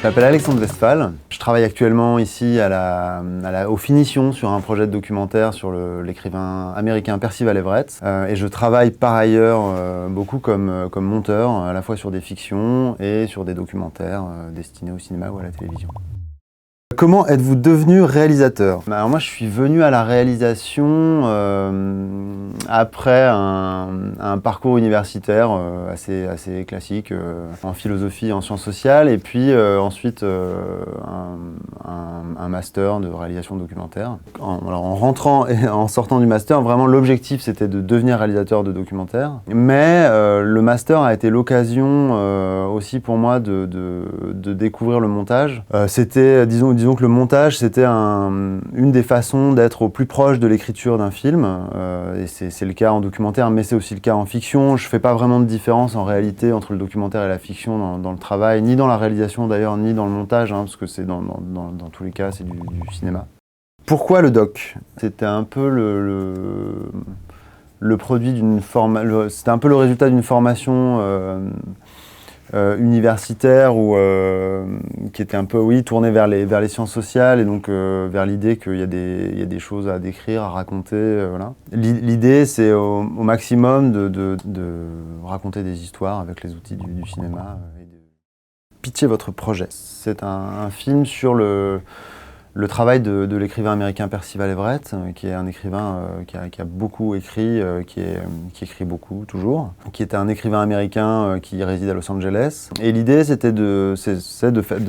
m'appelle Alexandre Westphal. Je travaille actuellement ici aux finitions sur un projet de documentaire sur l'écrivain américain Percival Everett. Et je travaille par ailleurs beaucoup comme monteur, à la fois sur des fictions et sur des documentaires destinés au cinéma ou à la télévision. Comment êtes-vous devenu réalisateur? Alors moi je suis venu à la réalisation après un parcours universitaire assez classique en philosophie et en sciences sociales et puis ensuite un master de réalisation documentaire. En rentrant et en sortant du master, vraiment l'objectif c'était de devenir réalisateur de documentaires, mais le master a été l'occasion aussi pour moi de découvrir le montage. C'était, disons que le montage, c'était une des façons d'être au plus proche de l'écriture d'un film. Et c'est le cas en documentaire, mais c'est aussi le cas en fiction. Je fais pas vraiment de différence en réalité entre le documentaire et la fiction dans le travail, ni dans la réalisation d'ailleurs, ni dans le montage, hein, parce que c'est dans tous les cas, c'est du cinéma. Pourquoi le doc? C'était un peu le produit d'une formation, c'était un peu le résultat d'une formation universitaire qui était un peu tournée vers les sciences sociales et donc vers l'idée qu'il y a des choses à décrire, à raconter. Voilà. L'idée c'est au maximum de raconter des histoires avec les outils du cinéma et de pitcher votre projet. C'est un film sur le travail de l'écrivain américain Percival Everett, qui est un écrivain qui a beaucoup écrit, qui écrit beaucoup, toujours, qui était un écrivain américain qui réside à Los Angeles. Et l'idée, c'était de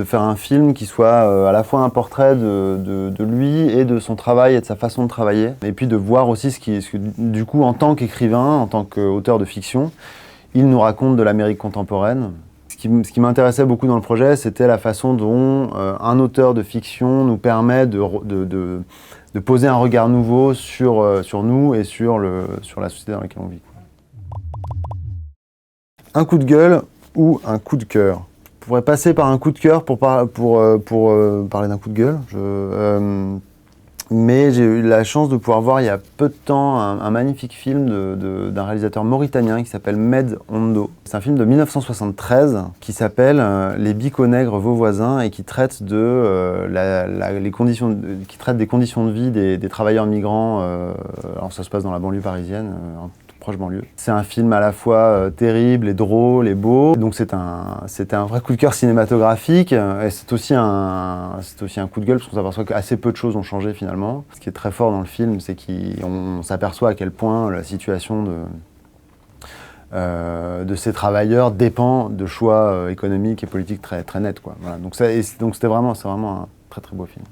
faire un film qui soit à la fois un portrait de lui et de son travail et de sa façon de travailler. Et puis de voir aussi ce que du coup, en tant qu'écrivain, en tant qu'auteur de fiction, il nous raconte de l'Amérique contemporaine. Ce qui m'intéressait beaucoup dans le projet, c'était la façon dont un auteur de fiction nous permet de poser un regard nouveau sur nous et sur la société dans laquelle on vit. Un coup de gueule ou un coup de cœur? Je pourrais passer par un coup de cœur pour parler d'un coup de gueule. Mais j'ai eu la chance de pouvoir voir il y a peu de temps un magnifique film d'un réalisateur mauritanien qui s'appelle Med Ondo. C'est un film de 1973 qui s'appelle Les bico-nègres vos voisins et qui traite des conditions de vie des travailleurs migrants. Alors ça se passe dans la banlieue parisienne, proche banlieue. C'est un film à la fois terrible et drôle et beau. Donc c'était un vrai coup de cœur cinématographique et c'est aussi un coup de gueule parce qu'on s'aperçoit qu'assez peu de choses ont changé finalement. Ce qui est très fort dans le film, c'est qu'on s'aperçoit à quel point la situation de ces travailleurs dépend de choix économiques et politiques très, très nets, quoi. Voilà. Donc c'était vraiment un très très beau film.